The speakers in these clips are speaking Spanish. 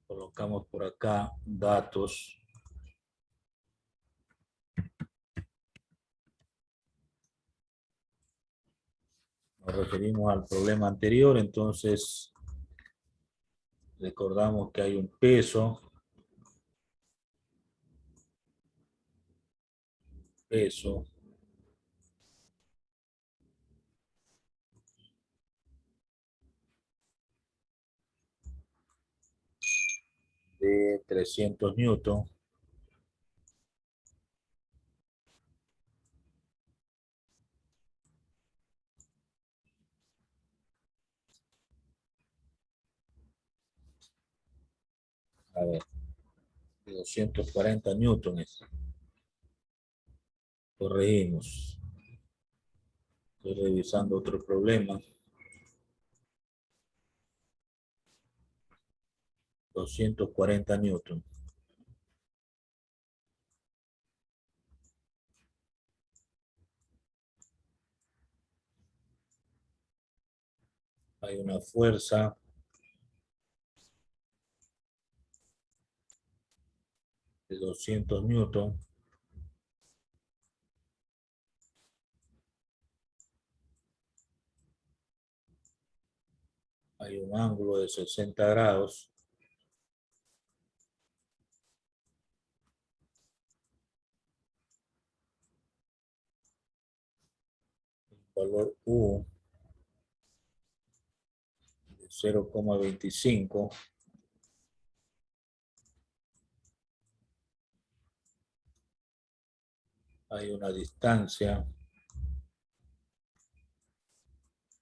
Colocamos por acá datos. Nos referimos al problema anterior, entonces recordamos que hay un peso, de 300 newton. A ver, de 240 newtons. Corregimos. Estoy revisando otro problema. 240 newtons. Hay una fuerza de 200 newtons. Hay un ángulo de 60 grados. Valor U de 0,25. Hay una distancia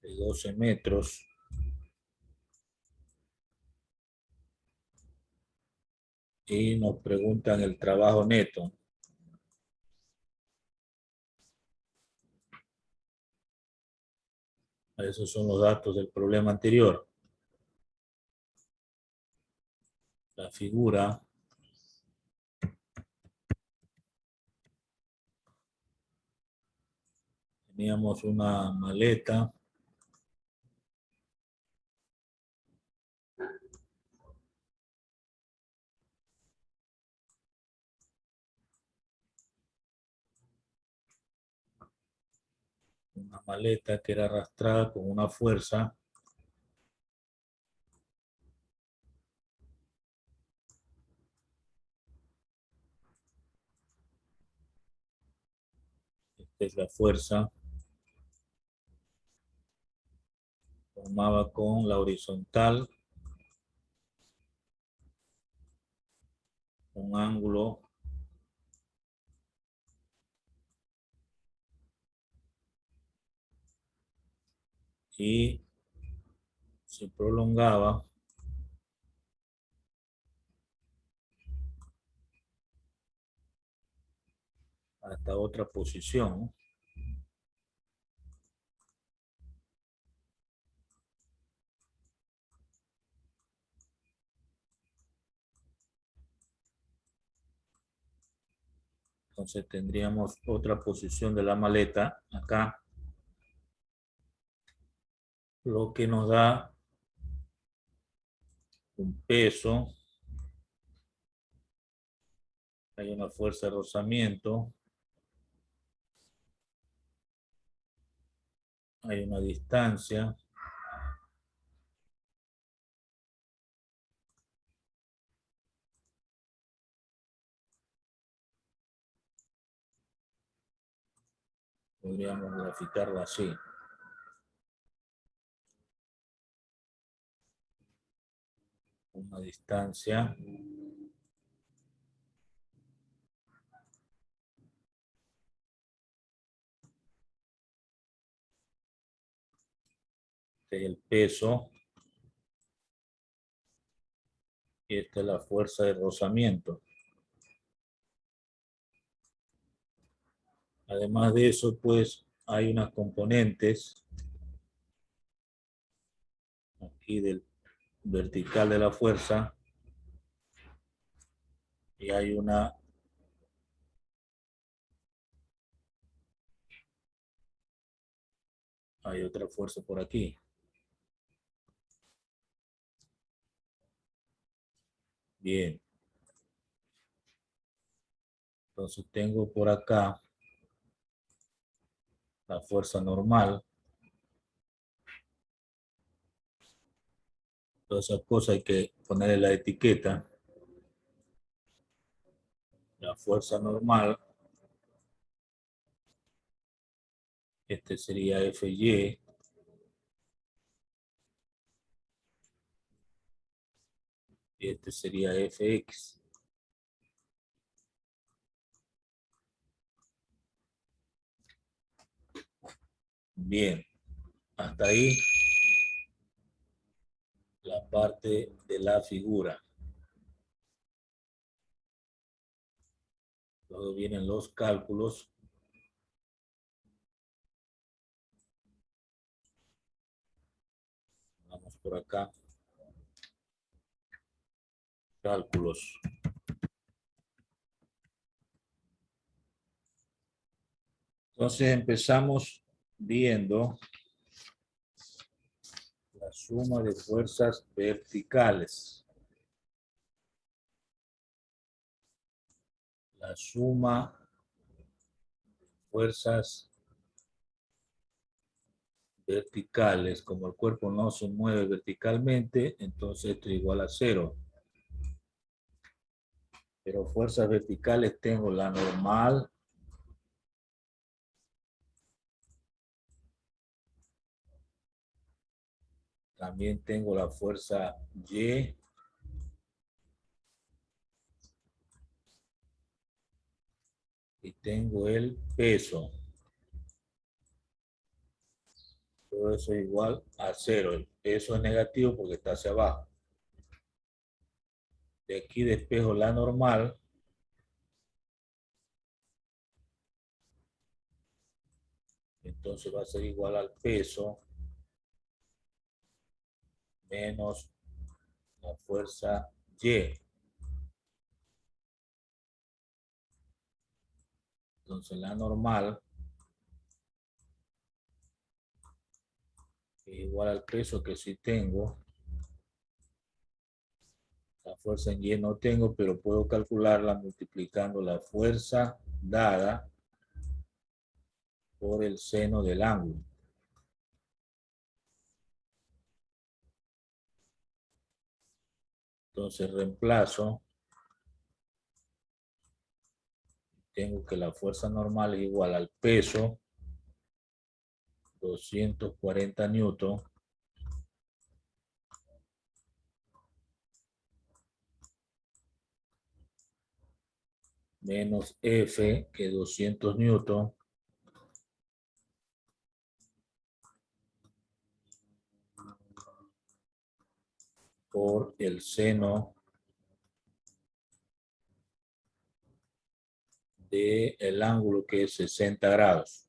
de 12 metros. Y nos preguntan el trabajo neto. Esos son los datos del problema anterior. La figura teníamos una maleta que era arrastrada con una fuerza esta es la fuerza formada con la horizontal, un ángulo y se prolongaba hasta otra posición. Entonces tendríamos otra posición de la maleta acá, lo que nos da un peso. Hay una fuerza de rozamiento. Hay una distancia. Podríamos graficarla así. Una distancia el peso y esta es la fuerza de rozamiento. Además de eso, pues hay unas componentes aquí del vertical de la fuerza y hay otra fuerza por aquí. Bien. Entonces tengo por acá la fuerza normal. Todas esas cosas hay que ponerle la etiqueta. La fuerza normal. Este sería Fy. Y este sería Fx. Bien. Hasta ahí la parte de la figura. Luego vienen los cálculos. Vamos por acá. Cálculos. Entonces empezamos viendo la suma de fuerzas verticales. La suma de fuerzas verticales. Como el cuerpo no se mueve verticalmente, entonces esto es igual a 0. Pero fuerzas verticales tengo la normal, también tengo la fuerza Y, y tengo el peso. Todo eso es igual a 0. El peso es negativo porque está hacia abajo. De aquí despejo la normal. Entonces va a ser igual al peso menos la fuerza Y. Entonces la normal es igual al peso que sí tengo. La fuerza en Y no tengo, pero puedo calcularla multiplicando la fuerza dada por el seno del ángulo. Entonces reemplazo. Tengo que la fuerza normal es igual al peso, 240 newton, menos F, que 200 newton, por el seno del ángulo, que es 60 grados.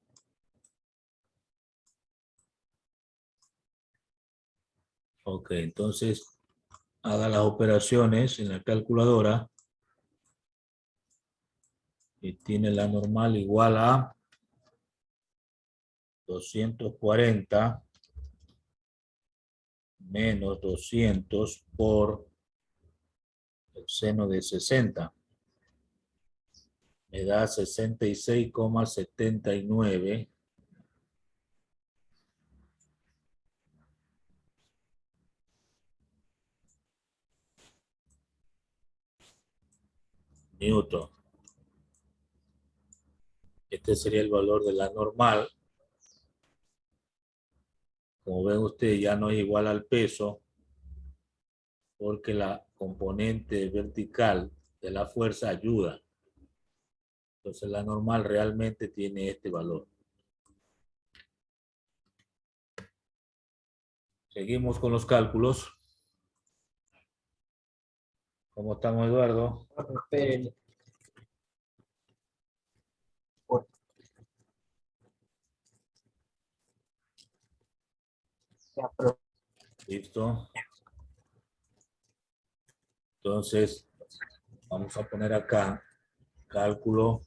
Ok, entonces haga las operaciones en la calculadora y tiene la normal igual a 240 menos 200 por el seno de 60. Me da 66,79 newton. Este sería el valor de la normal. Como ven ustedes, ya no es igual al peso, porque la componente vertical de la fuerza ayuda. Entonces la normal realmente tiene este valor. Seguimos con los cálculos. ¿Cómo estamos, Eduardo? Listo. Entonces, vamos a poner acá cálculo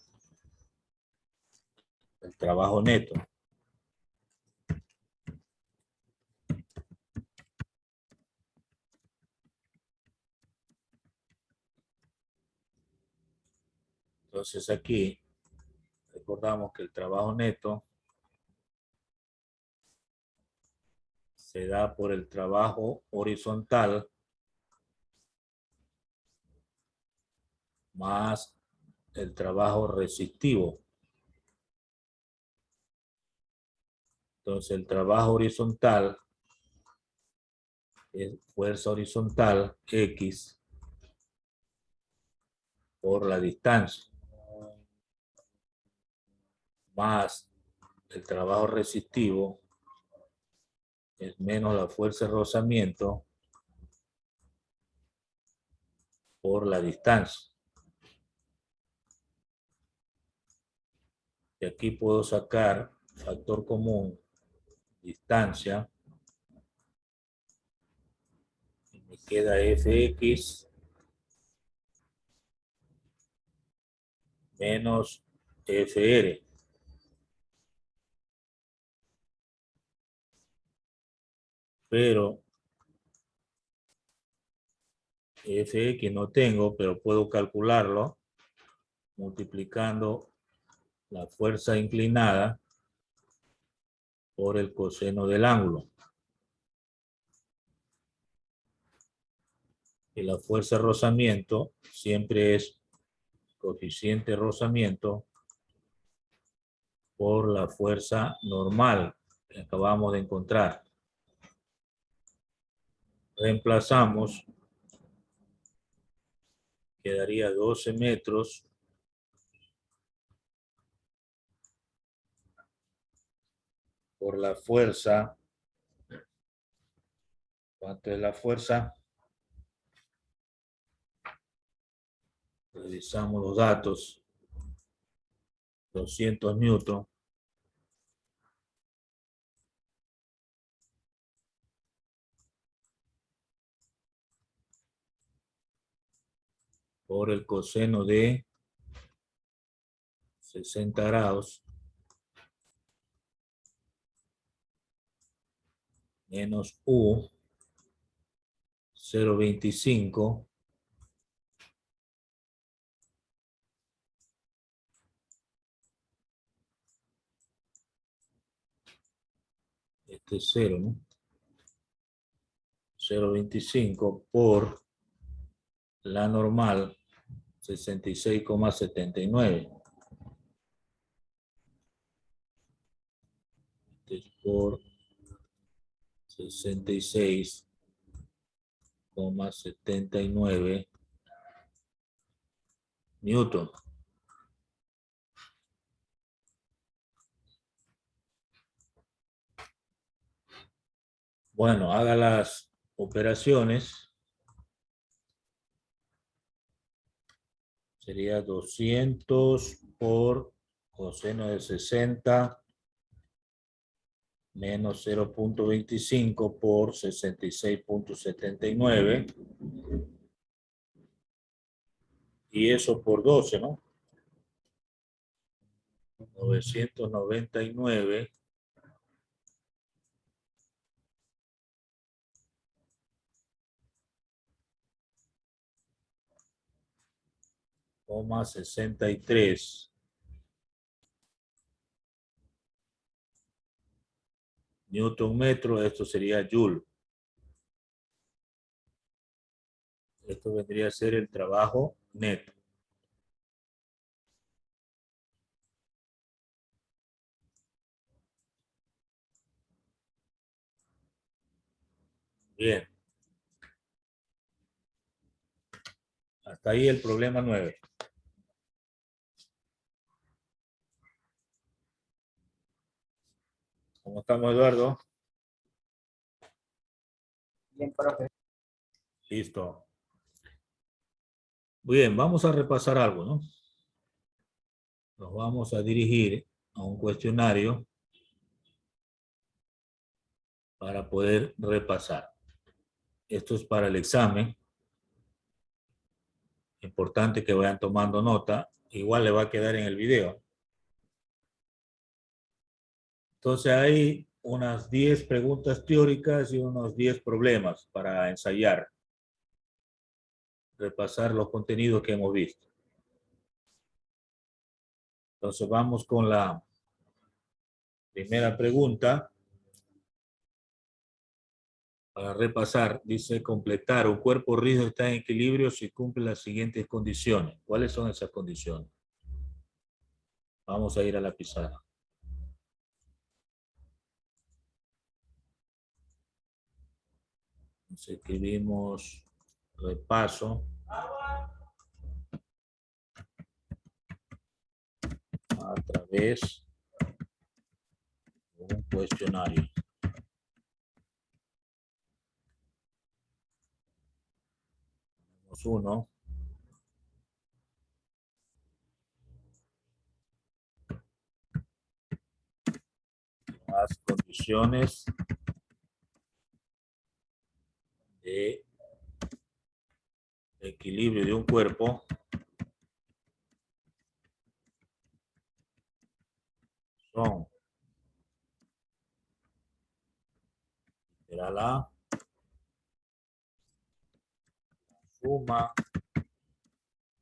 del trabajo neto. Entonces aquí recordamos que el trabajo neto se da por el trabajo horizontal más el trabajo resistivo. Entonces el trabajo horizontal es fuerza horizontal X por la distancia más el trabajo resistivo es menos la fuerza de rozamiento por la distancia. Y aquí puedo sacar factor común, distancia, y me queda Fx menos Fr. Pero Fx no tengo, pero puedo calcularlo multiplicando la fuerza inclinada por el coseno del ángulo. Y la fuerza de rozamiento siempre es coeficiente de rozamiento por la fuerza normal que acabamos de encontrar. Reemplazamos, quedaría 12 metros por la fuerza. ¿Cuánto es la fuerza? Revisamos los datos. 200 newton. Por el coseno de 60 grados menos U 0.25 este es 0, ¿no? 0.25 por la normal 66,79. Por 66,79 newton. Bueno, haga las operaciones. Sería 200 por coseno de 60 menos 0.25 por 66.79. Y eso por 12, ¿no? 999 63 newton metro. Esto sería joule. Esto vendría a ser el trabajo neto. Bien. Hasta ahí el problema 9. ¿Cómo estamos, Eduardo? Bien, profe. Listo. Bien, vamos a repasar algo, ¿no? Nos vamos a dirigir a un cuestionario para poder repasar. Esto es para el examen. Importante que vayan tomando nota. Igual le va a quedar en el video. Entonces hay unas 10 preguntas teóricas y unos 10 problemas para ensayar. Repasar los contenidos que hemos visto. Entonces vamos con la primera pregunta. Para repasar, dice completar. Un cuerpo rígido está en equilibrio si cumple las siguientes condiciones. ¿Cuáles son esas condiciones? Vamos a ir a la pizarra. Entonces escribimos repaso a través de un cuestionario. Tenemos uno. Las condiciones de equilibrio de un cuerpo son literal A, suma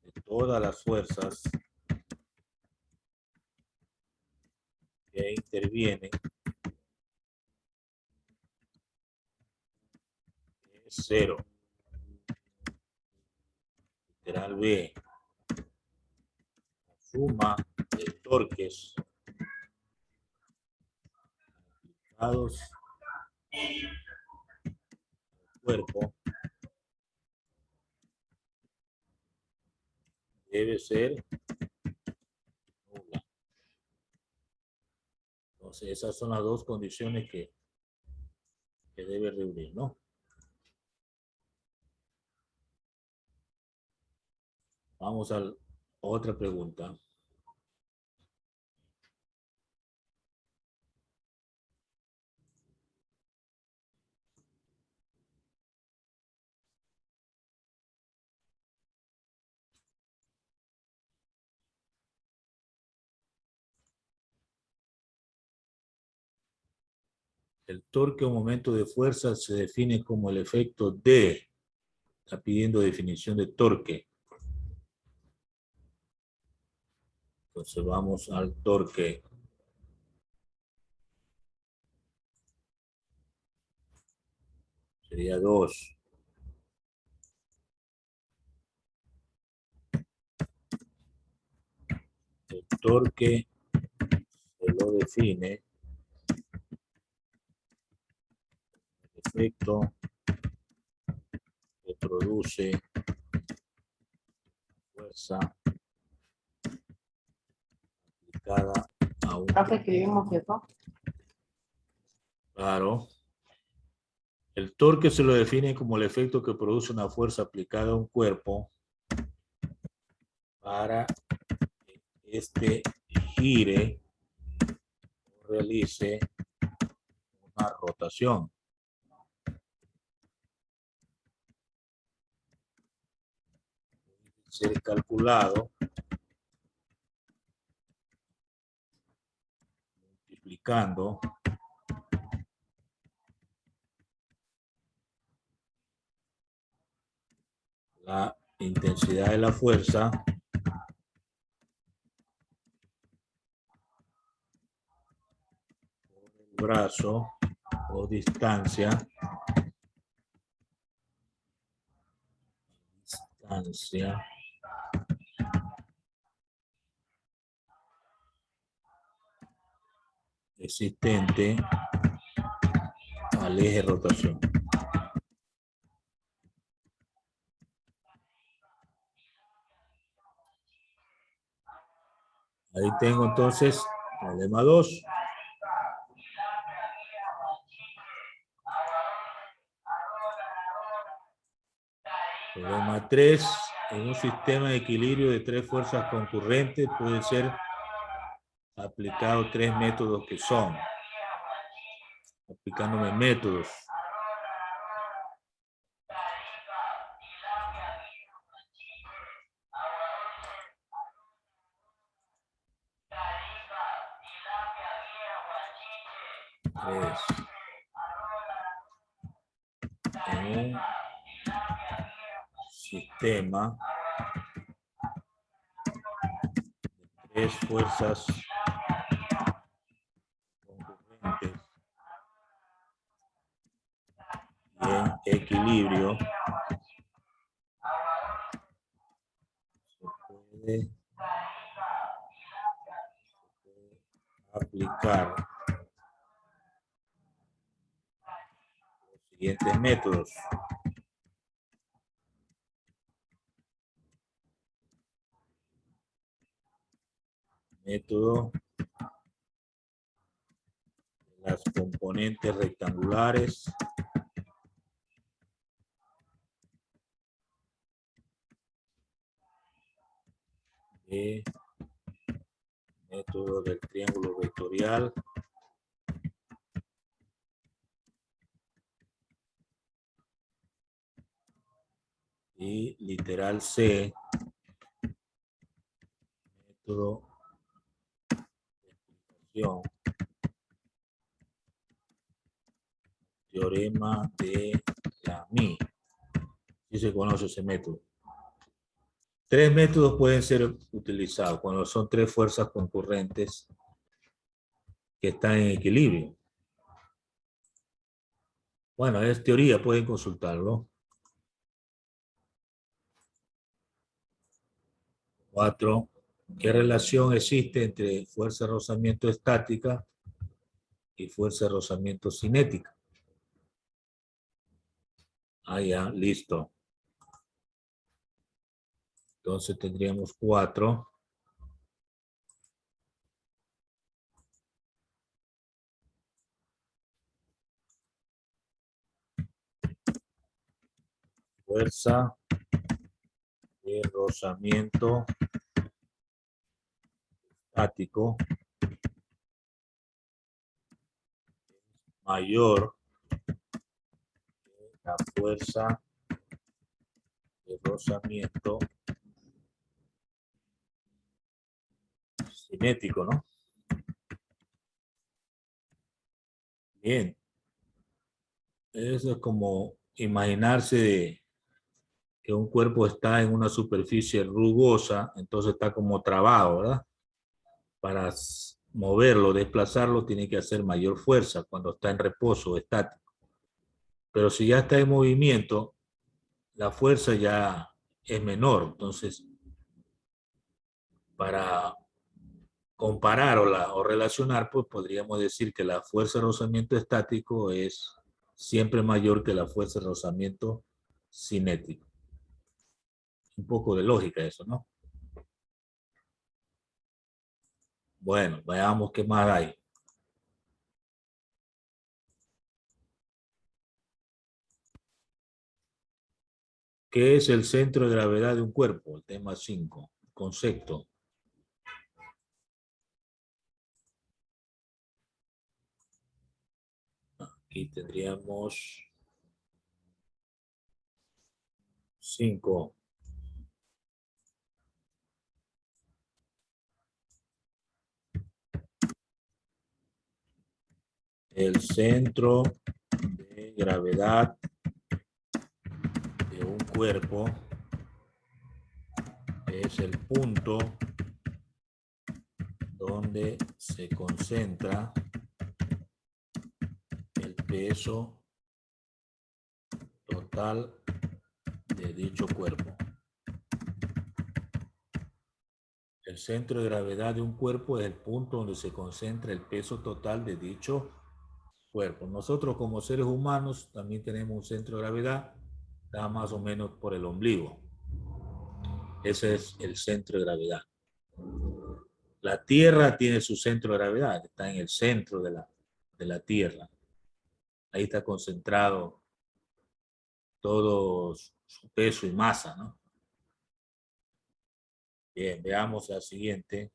de todas las fuerzas que intervienen es 0. Literal B, la suma de torques aplicados al cuerpo debe ser nula. Entonces esas son las dos condiciones que debe reunir, ¿no? Vamos a otra pregunta. El torque o momento de fuerza se define como el efecto de. Está pidiendo definición de torque. Entonces vamos al torque. Sería 2. El torque se lo define el efecto que produce fuerza aplicada a un... Profe, escribimos eso. Claro. El torque se lo define como el efecto que produce una fuerza aplicada a un cuerpo para que éste gire o realice una rotación. Debe ser calculado multiplicando la intensidad de la fuerza por el brazo o distancia existente al eje de rotación. Ahí tengo entonces problema 2. Problema 3. En un sistema de equilibrio de 3 fuerzas concurrentes puede ser aplicado 3 métodos que son. Aplicándome métodos. En un sistema de tres fuerzas concurrentes y en equilibrio, se puede aplicar los siguientes métodos. Método de las componentes rectangulares, de método del triángulo vectorial, y literal C, método de explicación, teorema de Lamy. Sí se conoce ese método. Tres métodos pueden ser utilizados cuando son tres fuerzas concurrentes que están en equilibrio. Bueno, es teoría, pueden consultarlo. 4. ¿Qué relación existe entre fuerza de rozamiento estática y fuerza de rozamiento cinética? Ah, ya, listo. Entonces tendríamos 4. Fuerza de rozamiento estático mayor que la fuerza de rozamiento cinético, ¿no? Bien. Eso es como imaginarse que un cuerpo está en una superficie rugosa, entonces está como trabado, ¿verdad? Para moverlo, desplazarlo, tiene que hacer mayor fuerza cuando está en reposo estático. Pero si ya está en movimiento, la fuerza ya es menor. Entonces, para comparar o relacionar, pues podríamos decir que la fuerza de rozamiento estático es siempre mayor que la fuerza de rozamiento cinético. Un poco de lógica eso, ¿no? Bueno, veamos qué más hay. ¿Qué es el centro de gravedad de un cuerpo? El tema 5. Concepto. Aquí tendríamos 5. El centro de gravedad de un cuerpo es el punto donde se concentra el peso total de dicho cuerpo. El centro de gravedad de un cuerpo es el punto donde se concentra el peso total de dicho cuerpo. Nosotros como seres humanos también tenemos un centro de gravedad, está más o menos por el ombligo. Ese es el centro de gravedad. La Tierra tiene su centro de gravedad, está en el centro de la Tierra. Ahí está concentrado todo su peso y masa, ¿no? Bien, veamos la siguiente.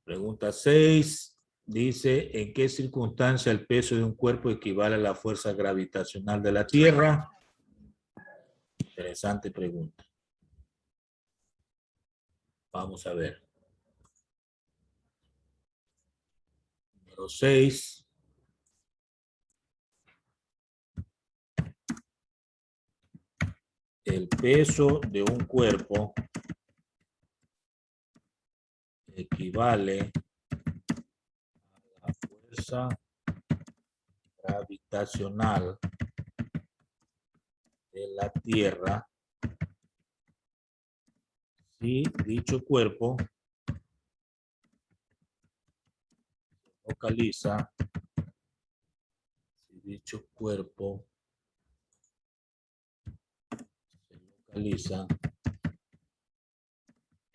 Pregunta 6. Dice, ¿en qué circunstancia el peso de un cuerpo equivale a la fuerza gravitacional de la Tierra? Interesante pregunta. Vamos a ver. Número 6. el peso de un cuerpo equivale a la fuerza gravitacional de la Tierra si dicho cuerpo se localiza,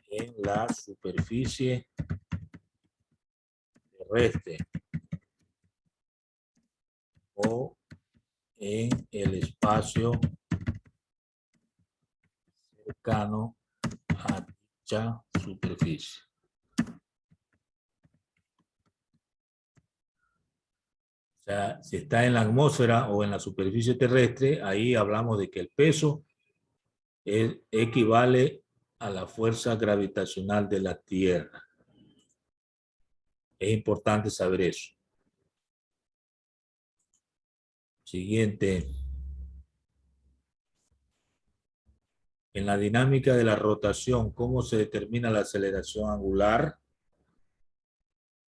en la superficie terrestre o en el espacio cercano a dicha superficie. O sea, si está en la atmósfera o en la superficie terrestre, ahí hablamos de que el peso equivale a la fuerza gravitacional de la Tierra. Es importante saber eso. Siguiente. En la dinámica de la rotación, ¿cómo se determina la aceleración angular?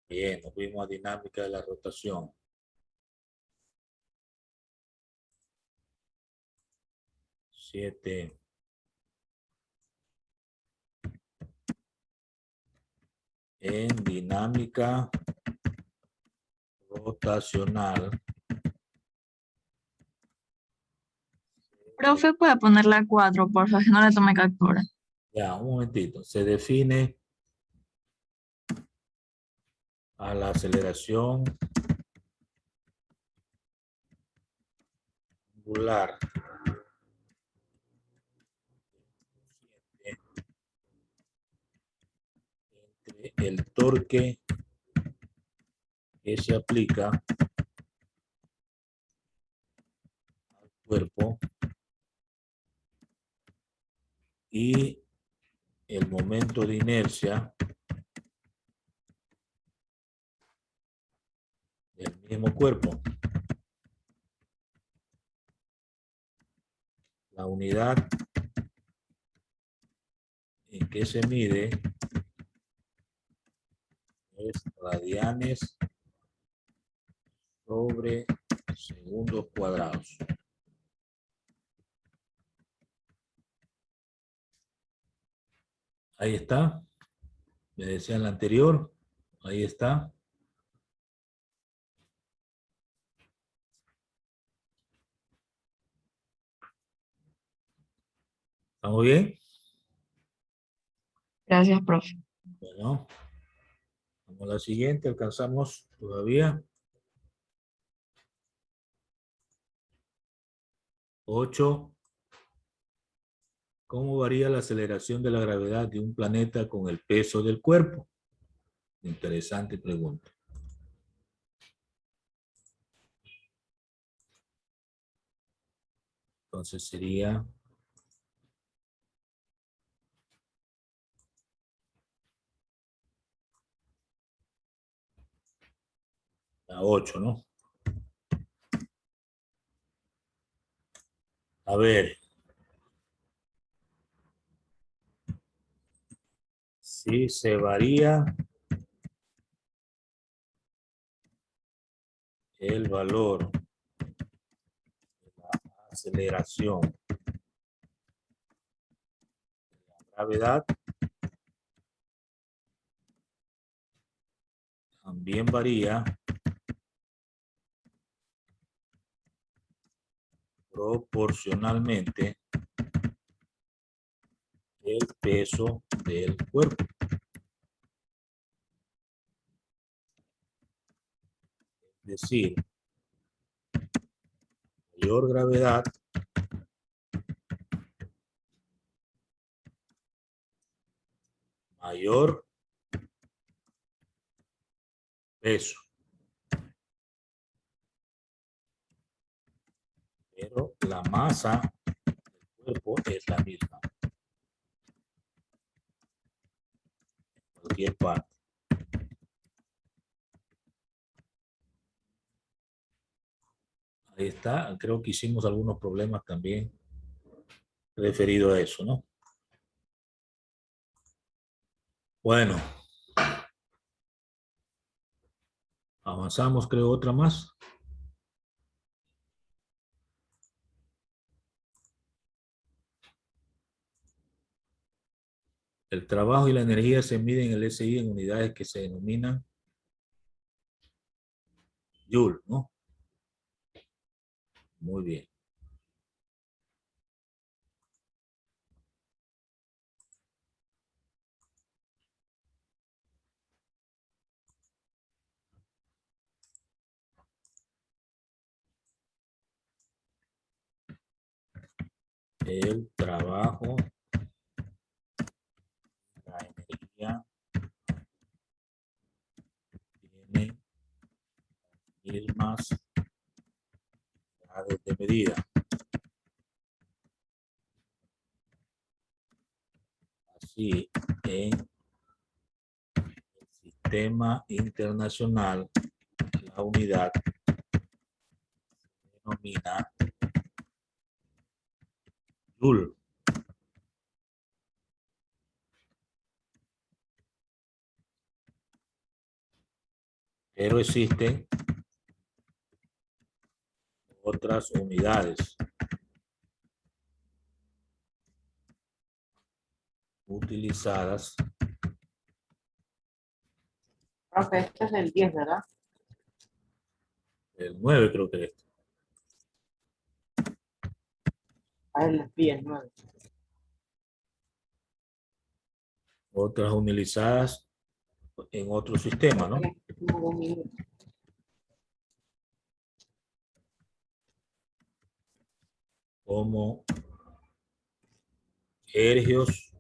Bien, nos fuimos a dinámica de la rotación. Siete. En dinámica rotacional. Profe, puede poner la 4, por favor, si no le tome captura. Ya, un momentito. Se define a la aceleración angular entre el torque que se aplica al cuerpo y el momento de inercia del mismo cuerpo. La unidad en que se mide es radianes sobre segundos cuadrados. Ahí está. Me decía en la anterior. Ahí está. ¿Estamos bien? Gracias, profe. Bueno, vamos a la siguiente. Alcanzamos todavía. 8. ¿Cómo varía la aceleración de la gravedad de un planeta con el peso del cuerpo? Interesante pregunta. Entonces sería la 8, ¿no? A ver. Si se varía el valor de la aceleración de la gravedad, también varía proporcionalmente el peso del cuerpo. Es decir, mayor gravedad mayor peso. Pero la masa del cuerpo es la misma. En cualquier parte. Ahí está. Creo que hicimos algunos problemas también referido a eso, ¿no? Bueno, avanzamos, creo, otra más. El trabajo y la energía se miden en el SI en unidades que se denominan Joule, ¿no? Muy bien. El trabajo, la energía tienen mismas unidades de medida. Así, en el sistema internacional, la unidad se denomina Joule. Pero existen otras unidades utilizadas. Profe, este es el 10, ¿verdad? El 9 creo que es. A él les pide el 9. Otras utilizadas en otro sistema, ¿no? Como hercios,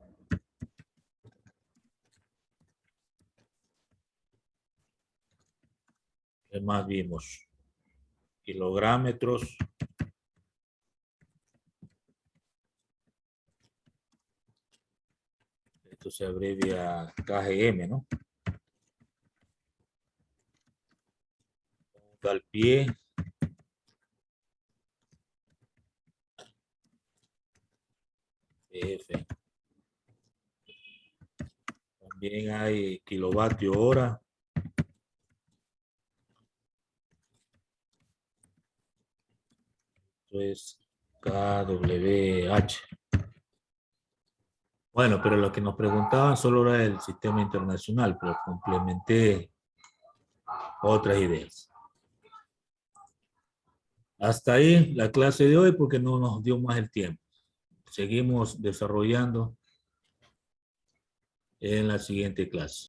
¿qué más vimos? Kilográmetros, esto se abrevia KGM, ¿no? Al pie, F. También hay kilovatio hora. Esto es kWh. Bueno, pero lo que nos preguntaban solo era el sistema internacional, pero complementé otras ideas. Hasta ahí la clase de hoy porque no nos dio más el tiempo. Seguimos desarrollando en la siguiente clase.